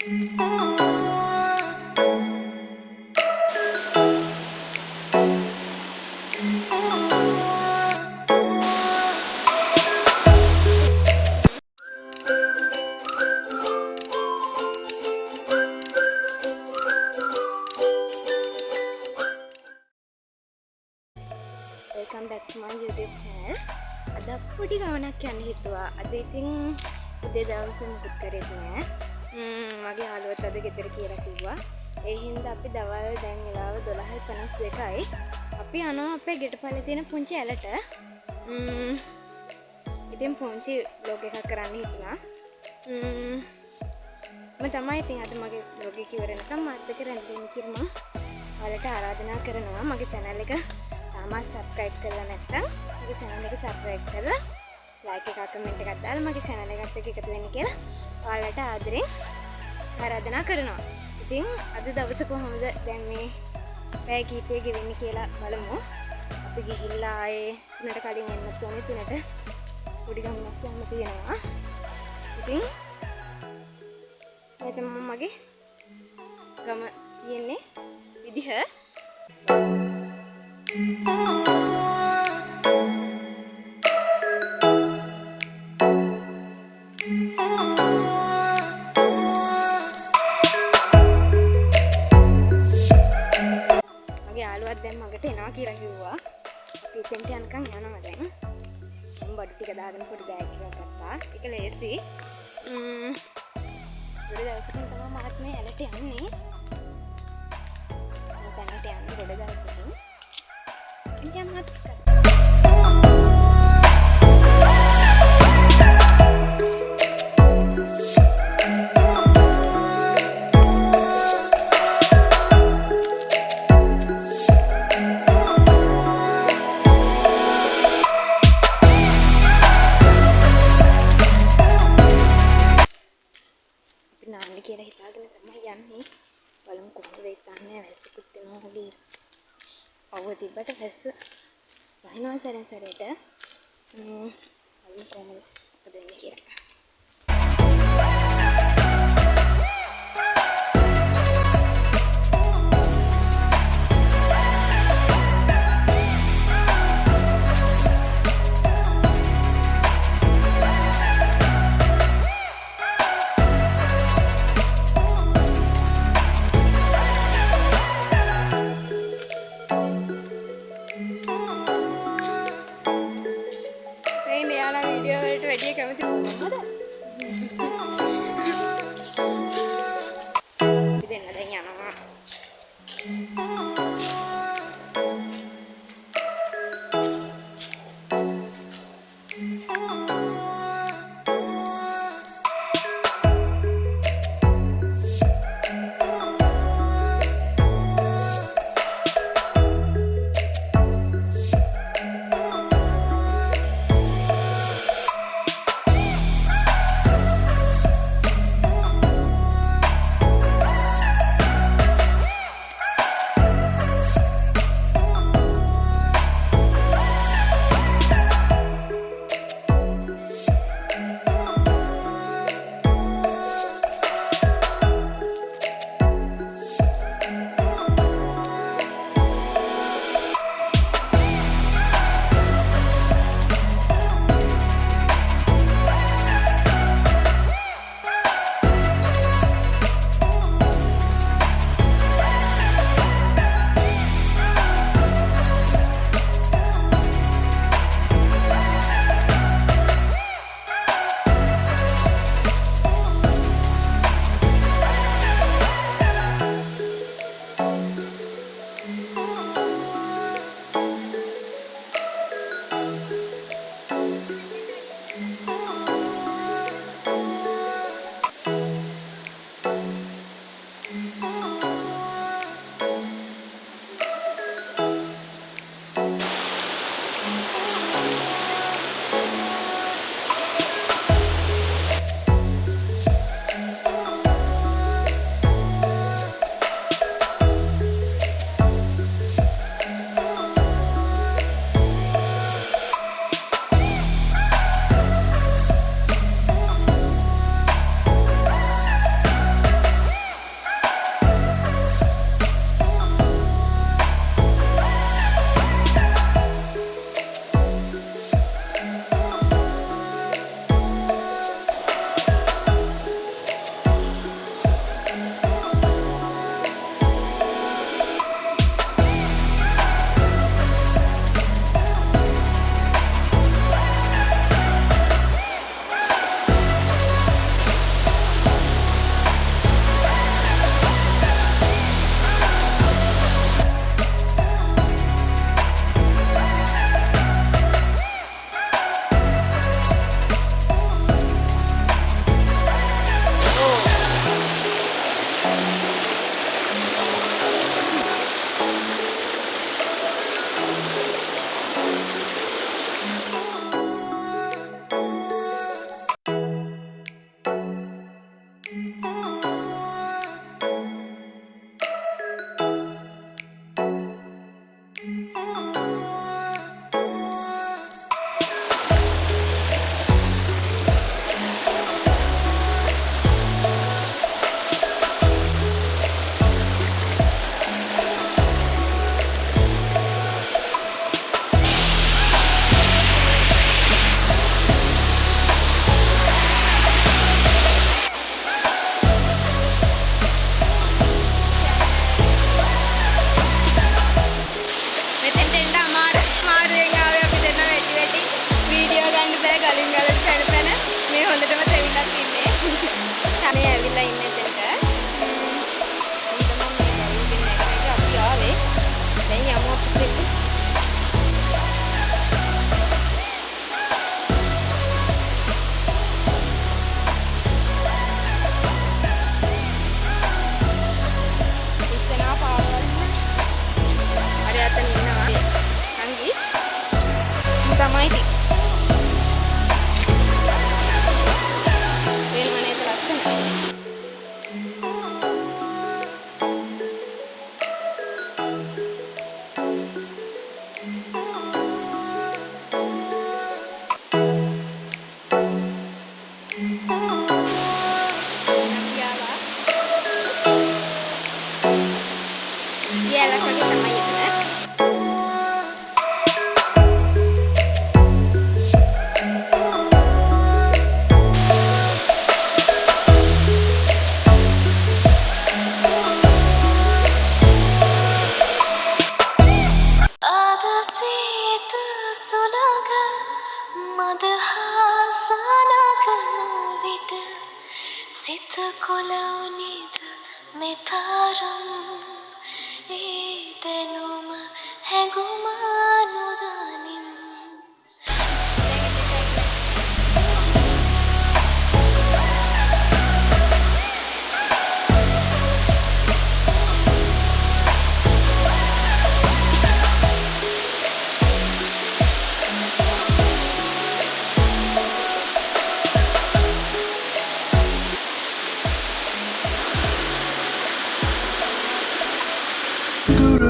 Welcome back to my YouTube channel. අද පොඩි ගමනක් යන්න හිතුවා. අද ඉතින් උදේ දවසේ මුකුත් කරේ නෑ. මගේ යාළුවත් අද ගෙදර කියලා කිව්වා. ඒ හින්දා අපි දවල් දැන් වෙලාව 12:52යි. අපි යනවා අපේ ගෙටපල්ලේ තියෙන පුංචි ඇලට. ඉතින් පුංචි vlog එකක් කරන්න හිතුණා. මම තමයි ඉතින් අද මගේ vlog එක ඉවරනකම් මාත් එක්ක රැඳෙන්න කියලා මම ඔයාලට ආරාධනා කරනවා. මගේ channel එක තාමත් subscribe කරලා නැත්නම් මගේ channel එක subscribe කරලා like එකක් comment එකක් දාලා මගේ channel එකත් එක්ක එකතු වෙන්න කියලා ඔයාලට ආදරෙන් ආරාධනා කරනවා. ඉතින් අද දවස කොහොමද දැන් මේ පැය කීපයක ගෙවෙන්නේ කියලා බලමු. අපි ගිහිල්ලා ආයේ තුනට කලින් එන්න ඕනේ. තුනට පොඩි ගමනක් යන්න තියෙනවා. ඉතින් මේ තමයි මගේ ගම තියෙන්නේ විදිහ. යාළුවත් දැන් මගට එනවා කියලා කිව්වා. අපි එතෙන්ට යනකම් යනවා දැන්. මම බඩු ටික දාගෙන පොඩි බෑග් එකක් ගත්තා. ඒක ලේසි. ගොඩ දවසකින් තමයි මාත් මේ ඇලට යන්නේ. මම දැනට යන්නේ ගොඩ දවසකින්. ඉතින් මාත් නාන්න කියලා හිතාගෙන තමයි යන්නේ. බලමු කොහොමද වෙයි දන්නේ. වැස්සකුත් එනවා වගේ. අවුව තිබ්බට වැස්ස වහිනවා සැරෙන් සැරේට. බලමු කොහොමද වෙන්නේ කියලා. video වලට වැඩි කැමති මොකද?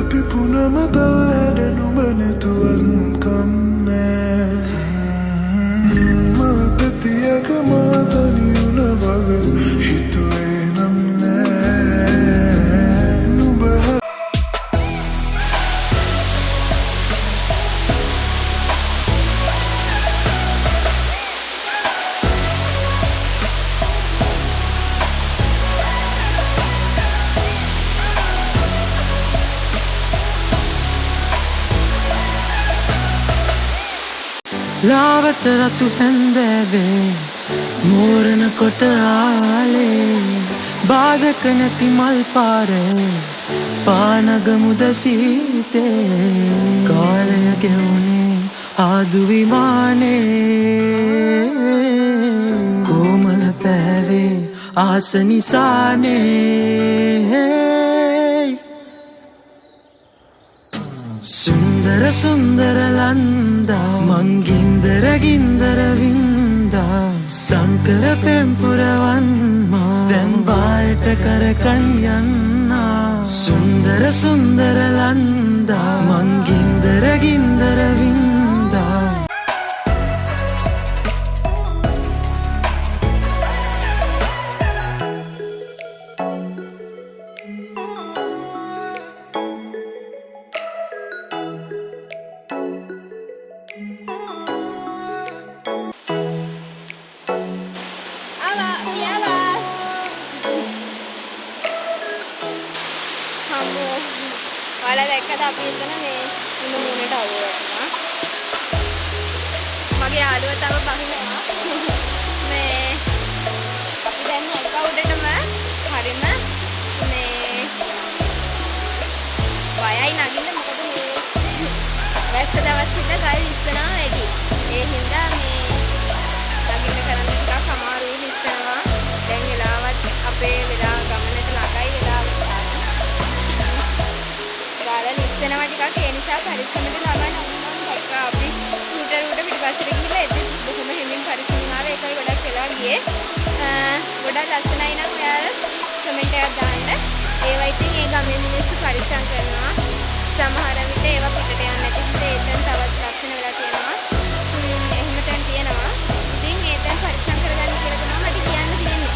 පිපුණම තව හැඩෙනු බනතුවන් කම්නෑ මල්පතියක මාතනියුන වග හිතුවේ නම් නෑ නුබ ලාවට රතු හැන්දෑවේ මෝරණ කොට ආලේ බාධක නැති මල් පාරේ පානගමුද සීතේ කාලය ගෙවුනේ ආදු විමානේ කොමල පෑවේ ආස නිසානේ සුන්දර සුන්දර ලන්දා මංගින්දර ගින්දර වින්දා සංකර පෙම්පුරවන්මා දැන් බායට කරකන් යන්නා සුන්දර සුන්දර ලන්දා මංගින්දර ගින්දර වින්දා ඔයාලා දැක්කද අපි එතන මේ ඉන්න මූණට අවුල් වෙනවා. මගේ යාළුවා තව බහිනවා. මේ අපි දැන් හොල්ක උඩටම හරිම මේ වයයි නගින්න මොකද මේ වැස්ස දවස් ඉඳලා ගල් ඉස්සනවා වැඩි. ඒ හින්දා මේ නගින්න කරන්න ටිකක් අමාරුයි හිස්සනවා. දැන් වෙලාවත් අපේ වෙලාව ගමනට ළඟයි වෙලාවට ලිස්සනවා ටිකක් ඒ නිසා පරිස්සමට ළමයි නම් දැක්කා අපි ස්කූටර් උඩ පිටිපස්සට ගිහිල්ලා එතන බොහොම හිමින් පරිස්සමින් ආවේ ඒකයි ගොඩක් වෙලා ගියේ ගොඩක් ලස්සනයි නම් ඔයාලා කමෙන්ට් එකක් දාන්න ඒවා ඉතින් ඒ ගමේ මිනිස්සු පරිස්සම් කරනවා සමහර විට ඒවා පිටට යන්නේ නැති හින්දා එතන තවත් ලක්ෂණ වෙලා තියෙනවා එහෙම තැන් තියෙනවා ඉතින් ඒ තැන් පරිස්සම් කරගන්න කියලා තමයි මට කියන්න තියෙන්නේ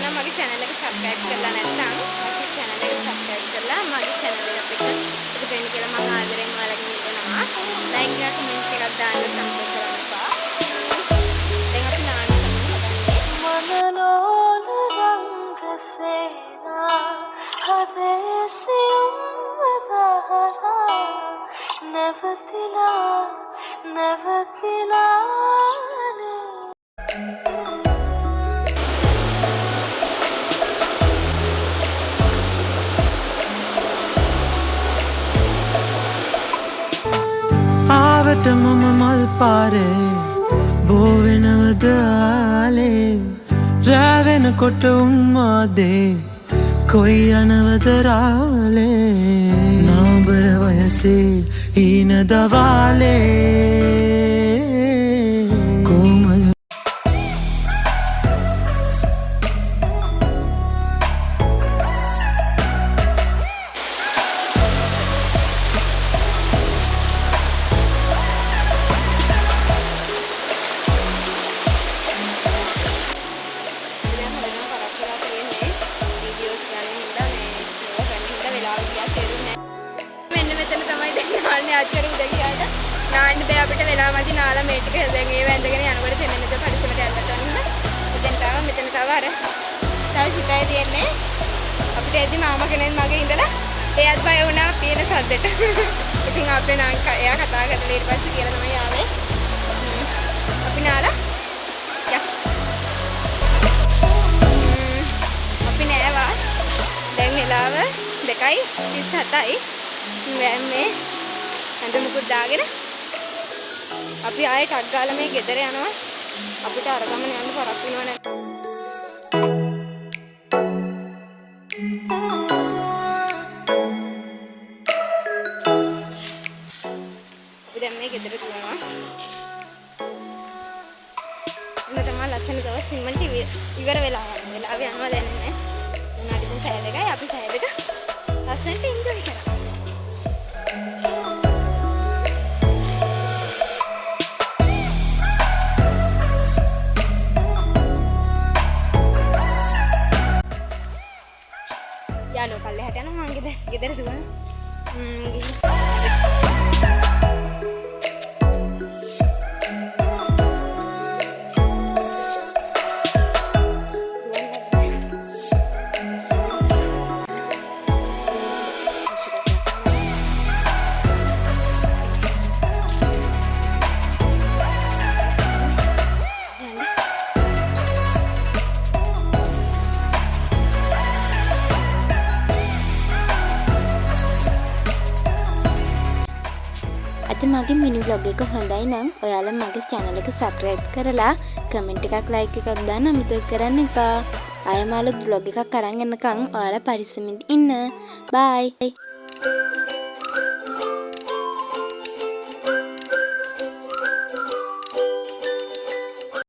මගේ channel එක subscribe කරලා නැත්නම් මගේ channel එක subscribe කරලා මගේ channel එකට එකතු වෙන්න කියලා මම ආදරෙන් ඔයාලගෙන් ඉල්ලනවා. like එක comment එකක් දාන්න සම්පූර්ණ කරන්න එපා. දැන් අපි නාන්න හදන්නේ මනලෝල රංගසේනා හදේසියුම් වදහරා නැවතිලා නැවතිලානේ ආවට මම මල් පාරේ බෝවෙනවද ආලේ රැවෙනකොට උන්මාදේ කොයි යනවද රාලේ නාඹර වයසේ හීන දවාලේ කොමල නාන්නේ අච්චර උඩ ගියාට නාන්න බෑ අපිට වෙලා මදි නාලා මේ ටික දැන් ඒ වැඳගෙන යනකොට තෙමෙන්නද පරිස්සමට යන්න තන්න. මෙතන තව අර තව සිතයි තියන්නේ. අපිට එදි මාමා කෙනෙක් මගේ ඉඳලා එයාත් බය වුණා පේන සද්දෙට. ඉතින් අපේ නාංකා එයා කතා කරලා ඊට පස්සේ කියලා තමයි ආවේ. අපි නාලා යක්. අපි නෑවා. දැන් වෙලාව 2:37යි. මේ අඳ මුකුත් දාගෙන අපි ආයේ ටක් ගාලා මේ ගෙදර යනවා. අපිට අරගමන යන්න පරක් වෙනව නැත්නම් අපි දැන් මේ ගෙදර දුවනවා. එන්න තමයි ලස්සන දවස් සිම්මන්ටි ඉවර වෙලා යනවා. වෙලාව යනවා දැනෙන්නේ නැහැ. මොනාට ඉතින් සෑය දෙකයි අපි සෑය දෙක ලස්සනට එන්ජොයි කරා. යාළුවෝ පල්ලෙහාට යනවා මං ගෙදර දුවන. අද මගේ මිනි vlog එක හොඳයි නම් ඔයාලා මගේ channel එක subscribe කරලා comment එකක් like එකක් දාන්න අමතක කරන්න එපා. ආයෙ මාළු vlog එකක් අරන් එන්නකම් ඔයාලා පරිස්සමින් ඉන්න. bye.